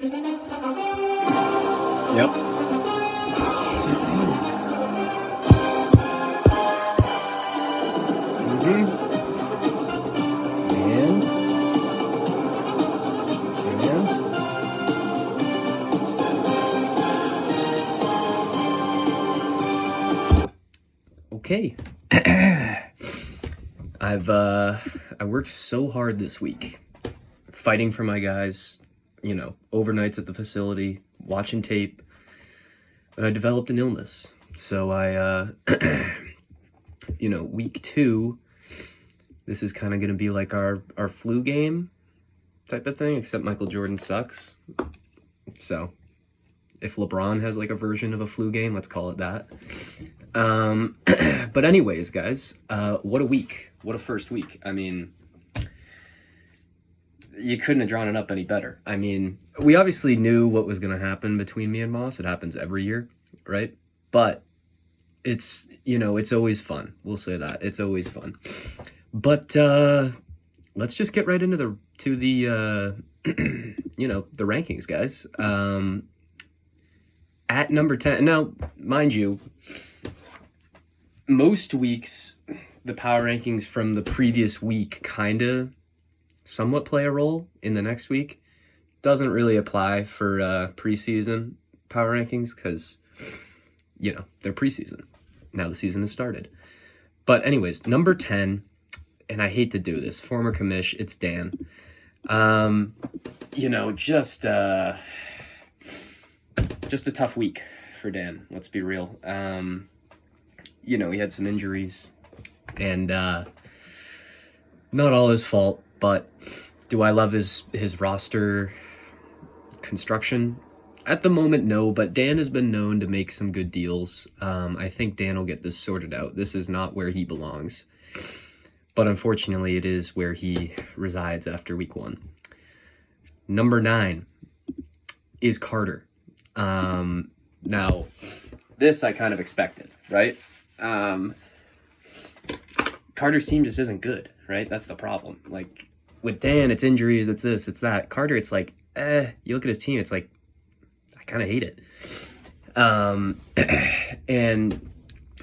Yep. And okay. I worked so hard this week, fighting for my guys, overnights at the facility, watching tape, but I developed an illness. So week 2, this is kind of going to be like our flu game type of thing, except Michael Jordan sucks. So if LeBron has like a version of a flu game, let's call it that. But anyways, guys, what a week. What a first week. I mean, you couldn't have drawn it up any better. I mean, we obviously knew what was going to happen between me and Moss. It happens every year, right? But it's always fun. We'll say that. It's always fun. But let's just get right into the the rankings, guys. At number 10. Now, mind you, most weeks the power rankings from the previous week kind of somewhat play a role in the next week. Doesn't really apply for preseason power rankings because, they're preseason. Now the season has started. But anyways, number 10, and I hate to do this, former commish, it's Dan. Just a tough week for Dan, let's be real. He had some injuries, and not all his fault, but do I love his roster construction? At the moment, no, but Dan has been known to make some good deals. I think Dan will get this sorted out. This is not where he belongs, but unfortunately, it is where he resides after week 1. Number 9 is Carter. Now, this I kind of expected, right? Carter's team just isn't good, right? That's the problem. Like, with Dan, it's injuries, it's this, it's that. Carter, it's like, you look at his team, it's like, I kind of hate it. And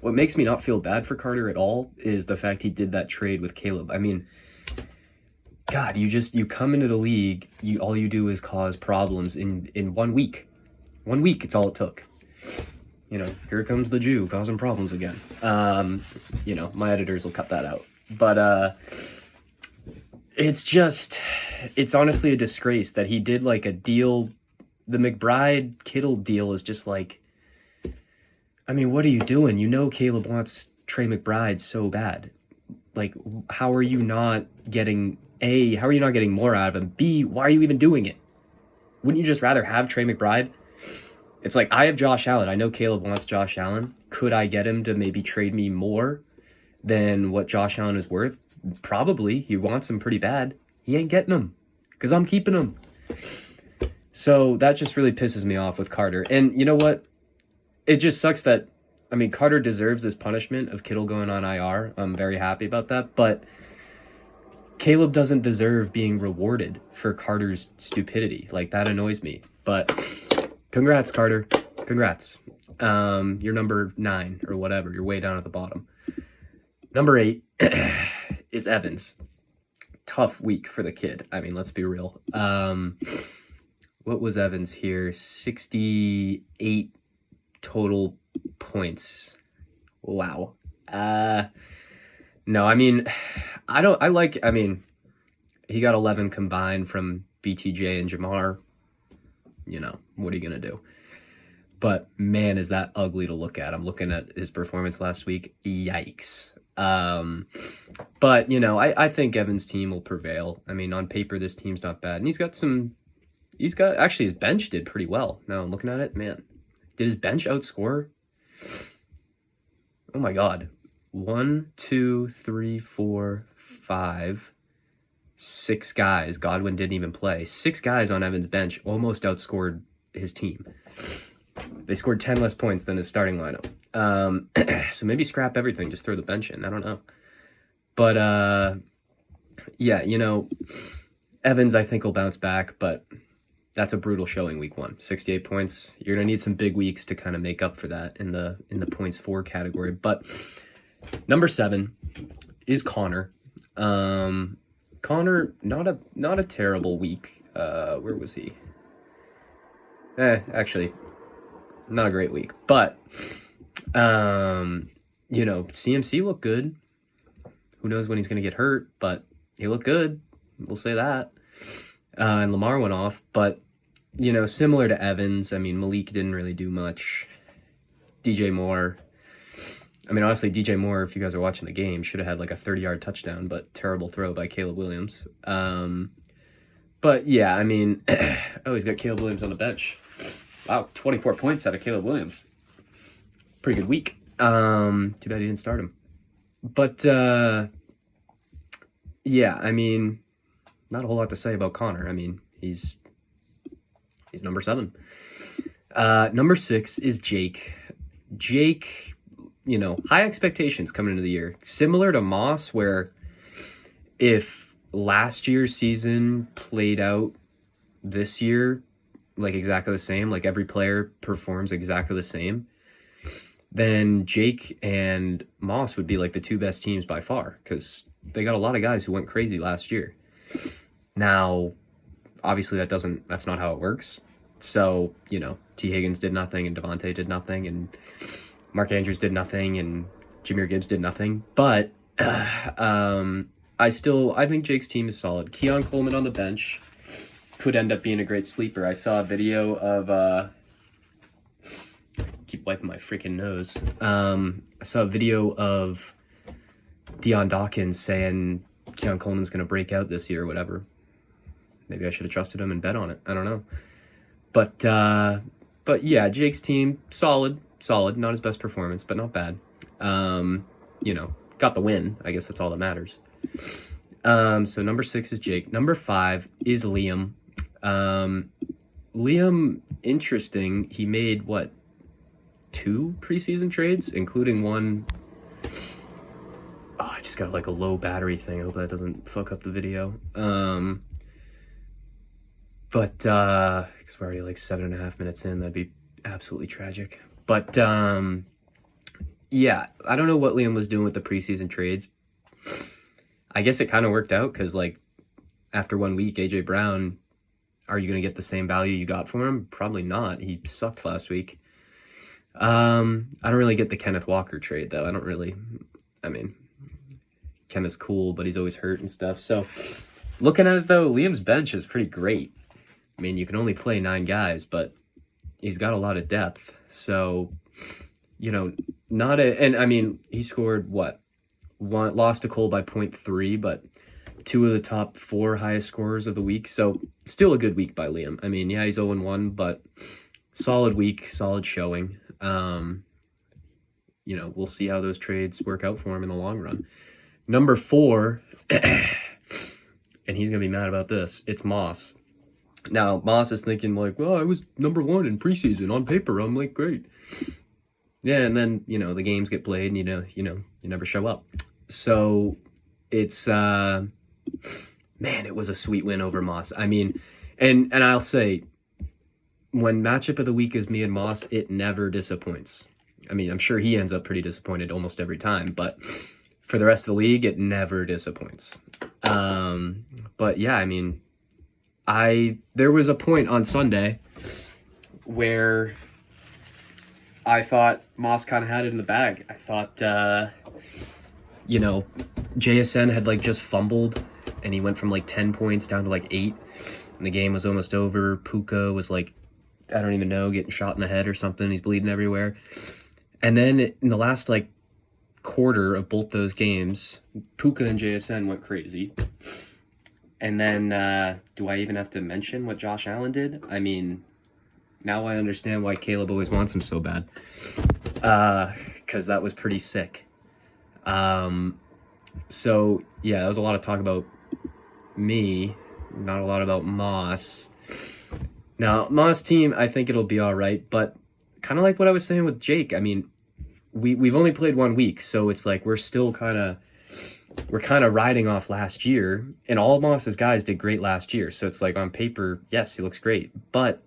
what makes me not feel bad for Carter at all is the fact he did that trade with Caleb. I mean, God, you come into the league, all you do is cause problems in 1 week. 1 week, it's all it took. Here comes the Jew causing problems again. My editors will cut that out. But it's honestly a disgrace that he did like a deal. The McBride-Kittle deal is just like, I mean, what are you doing? Caleb wants Trey McBride so bad. Like, how are you not getting more out of him? B, why are you even doing it? Wouldn't you just rather have Trey McBride? It's like, I have Josh Allen. I know Caleb wants Josh Allen. Could I get him to maybe trade me more than what Josh Allen is worth? Probably. He wants him pretty bad. He ain't getting him because I'm keeping him. So that just really pisses me off with Carter. And you know what? It just sucks that, Carter deserves this punishment of Kittle going on IR. I'm very happy about that. But Caleb doesn't deserve being rewarded for Carter's stupidity. Like, that annoys me. But congrats, Carter. Congrats. You're number 9 or whatever. You're way down at the bottom. Number 8 is Evans. Tough week for the kid. Let's be real. What was Evans here? 68 total points. Wow. No, he got 11 combined from BTJ and Jamar. What are you going to do? But man, is that ugly to look at. I'm looking at his performance last week. Yikes. But, I think Evan's team will prevail. On paper, this team's not bad. And actually, his bench did pretty well. Now I'm looking at it, man. Did his bench outscore? Oh my God. 1, 2, 3, 4, 5, 6 guys. Godwin didn't even play. 6 guys on Evan's bench almost outscored his team. They scored 10 less points than his starting lineup. So maybe scrap everything, just throw the bench in. I don't know. But, yeah, Evans, I think, will bounce back, but that's a brutal showing week 1. 68 points. You're going to need some big weeks to kind of make up for that in the points for category. But number 7 is Connor. Connor, not a terrible week. Where was he? Actually, not a great week. But CMC looked good. Who knows when he's going to get hurt, but he looked good. We'll say that. And Lamar went off, but similar to Evans, I mean, Malik didn't really do much. DJ Moore, I mean, honestly, DJ Moore, if you guys are watching the game, should have had like a 30-yard touchdown, but terrible throw by Caleb Williams. But yeah, I mean, he's got Caleb Williams on the bench. Wow, 24 points out of Caleb Williams. Pretty good week. Too bad he didn't start him. But yeah, I mean, not a whole lot to say about Connor. I mean, he's number 7. Number 6 is Jake. Jake, high expectations coming into the year. Similar to Moss, where if last year's season played out this year, like exactly the same, like every player performs exactly the same, then Jake and Moss would be like the 2 best teams by far, because they got a lot of guys who went crazy last year. Now, obviously that's not how it works. So, T. Higgins did nothing, and Devontae did nothing, and Mark Andrews did nothing, and Jahmyr Gibbs did nothing. But I think Jake's team is solid. Keon Coleman on the bench could end up being a great sleeper. I saw a video of keep wiping my freaking nose. I saw a video of Deion Dawkins saying Keon Coleman's going to break out this year or whatever. Maybe I should have trusted him and bet on it. I don't know. But yeah, Jake's team, solid. Not his best performance, but not bad. Got the win. I guess that's all that matters. So number 6 is Jake. Number 5 is Liam. Liam, interesting. He made, 2 preseason trades, including one. Oh, I just got like a low battery thing. I hope that doesn't fuck up the video. But because we're already like 7.5 minutes in, that'd be absolutely tragic. But yeah, I don't know what Liam was doing with the preseason trades. I guess it kind of worked out, because like after 1 week, AJ Brown, are you going to get the same value you got for him? Probably not. He sucked last week. I don't really get the Kenneth Walker trade though. I mean, Kenneth's cool, but he's always hurt and stuff. So looking at it though, Liam's bench is pretty great. I mean, you can only play 9 guys, but he's got a lot of depth. So, and I mean, he scored lost to Cole by 0.3, but 2 of the top 4 highest scorers of the week. So still a good week by Liam. I mean, yeah, he's 0-1, but solid week, solid showing. We'll see how those trades work out for him in the long run. Number 4, and he's going to be mad about this, it's Moss. Now, Moss is thinking like, well, I was number 1 in preseason. On paper, I'm like, great. Yeah, and then, the games get played and, you never show up. So it's, man, it was a sweet win over Moss. I mean, and I'll say, when matchup of the week is me and Moss, it never disappoints. I mean, I'm sure he ends up pretty disappointed almost every time, but for the rest of the league, it never disappoints. But yeah, I mean, there was a point on Sunday where I thought Moss kind of had it in the bag. I thought, JSN had like just fumbled and he went from like 10 points down to like 8 and the game was almost over. Puka was like, I don't even know, getting shot in the head or something. He's bleeding everywhere. And then in the last like quarter of both those games, Puka and JSN went crazy. And then, do I even have to mention what Josh Allen did? I mean, now I understand why Caleb always wants him so bad. Because that was pretty sick. So, yeah, that was a lot of talk about me, not a lot about Moss. Now, Moss team, I think it'll be all right, but kind of like what I was saying with Jake, I mean, we've only played 1 week, so it's like we're still kind of we're kind of riding off last year, and all of Moss's guys did great last year. So it's like on paper, yes, he looks great, but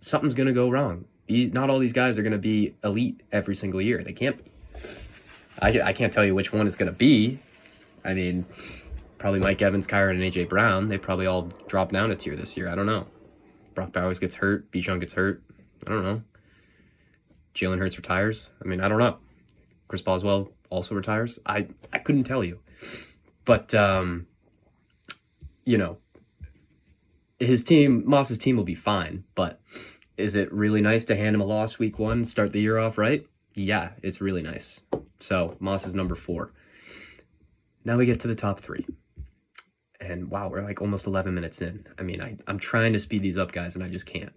something's going to go wrong. Not all these guys are going to be elite every single year. They can't be. I can't tell you which one it's going to be. I mean, probably Mike Evans, Kyron, and A.J. Brown. They probably all drop down a tier this year. I don't know. Brock Bowers gets hurt. Bijan gets hurt. I don't know. Jalen Hurts retires. I mean, I don't know. Chris Boswell also retires. I couldn't tell you. But, you know, Moss's team will be fine. But is it really nice to hand him a loss week 1, start the year off right? Yeah, it's really nice. So Moss is number 4. Now we get to the top 3. And wow, we're like almost 11 minutes in. I mean, I'm trying to speed these up, guys, and I just can't.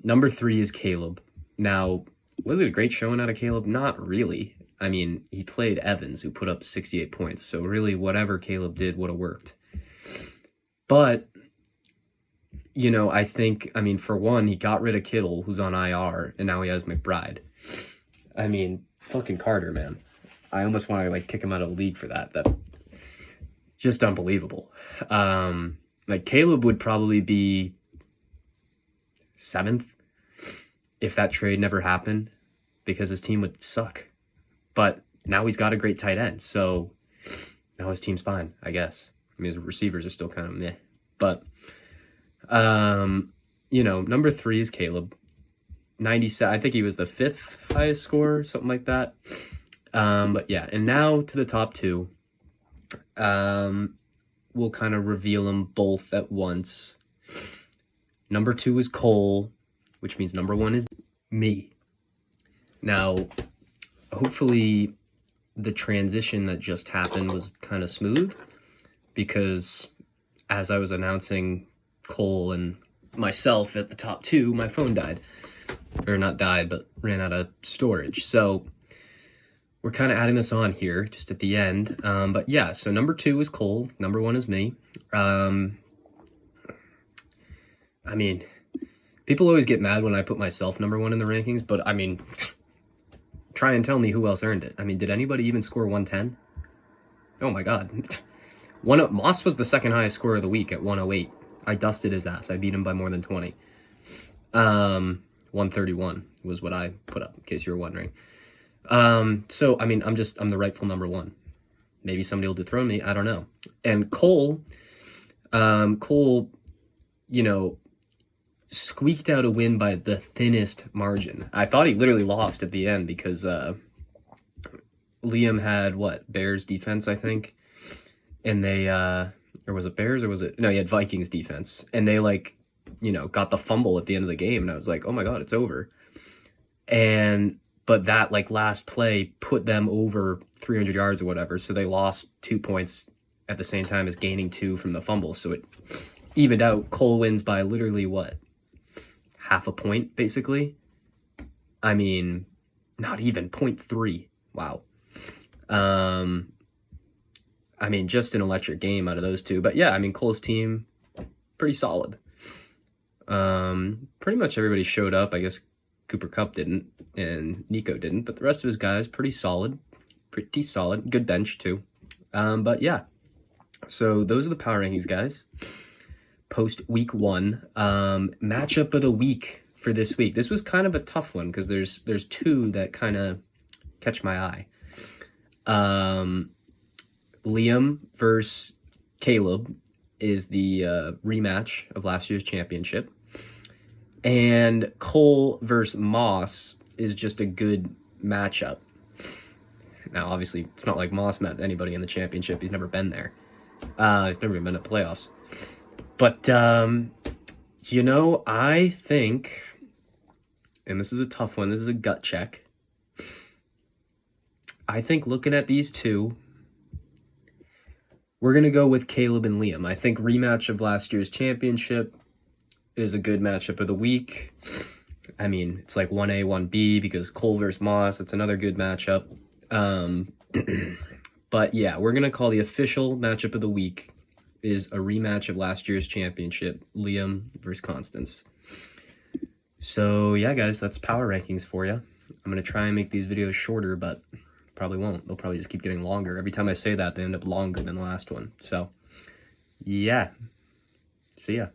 Number 3 is Caleb. Now, was it a great showing out of Caleb? Not really. I mean, he played Evans, who put up 68 points. So really, whatever Caleb did would have worked. But, you know, I mean, for one, he got rid of Kittle, who's on IR, and now he has McBride. I mean, fucking Carter, man. I almost want to, like, kick him out of the league for that. That's just unbelievable. Like, Caleb would probably be 7th if that trade never happened, because his team would suck. But now he's got a great tight end, so now his team's fine, I guess. I mean, his receivers are still kind of meh. But, you know, number 3 is Caleb. 97, I think he was the 5th highest scorer, something like that. But yeah, and now to the top 2. We'll kind of reveal them both at once. Number 2 is Cole, which means number 1 is me. Now, hopefully the transition that just happened was kind of smooth, because as I was announcing Cole and myself at the top 2, my phone died. Or not died, but ran out of storage. So we're kind of adding this on here just at the end. But yeah, so number 2 is Cole. Number 1 is me. I mean, people always get mad when I put myself number 1 in the rankings, but I mean, try and tell me who else earned it. I mean, did anybody even score 110? Oh my God. Moss was the 2nd highest scorer of the week at 108. I dusted his ass. I beat him by more than 20. 131 was what I put up, in case you were wondering. So, I mean, I'm the rightful number 1. Maybe somebody will dethrone me. I don't know. And Cole, you know, squeaked out a win by the thinnest margin. I thought he literally lost at the end because, Liam had Bears defense, I think. And they, or was it Bears or was it? No, he had Vikings defense. And they you know, got the fumble at the end of the game. And I was like, oh my God, it's over. But that last play put them over 300 yards or whatever. So they lost 2 points at the same time as gaining 2 from the fumble. So it evened out. Cole wins by literally half a point, basically. I mean, not even 0.3. Wow. I mean, just an electric game out of those 2. But yeah, I mean, Cole's team, pretty solid. Pretty much everybody showed up. I guess Cooper Kupp didn't and Nico didn't, but the rest of his guys, pretty solid. Good bench too. But yeah, so those are the power rankings, guys. Post week 1, matchup of the week for this week. This was kind of a tough one because there's 2 that kind of catch my eye. Liam versus Caleb is the rematch of last year's championship. And Cole versus Moss is just a good matchup. Now, obviously, it's not like Moss met anybody in the championship. He's never been there. He's never even been to playoffs. But, you know, I think, and this is a tough one, this is a gut check. I think looking at these 2, we're going to go with Caleb and Liam. I think rematch of last year's championship is a good matchup of the week. I mean, it's like 1A, 1B because Cole versus Moss, that's another good matchup. But yeah, we're going to call the official matchup of the week is a rematch of last year's championship, Liam versus Constance. So yeah, guys, that's power rankings for you. I'm going to try and make these videos shorter, but probably won't. They'll probably just keep getting longer. Every time I say that, they end up longer than the last one. So, yeah. See ya.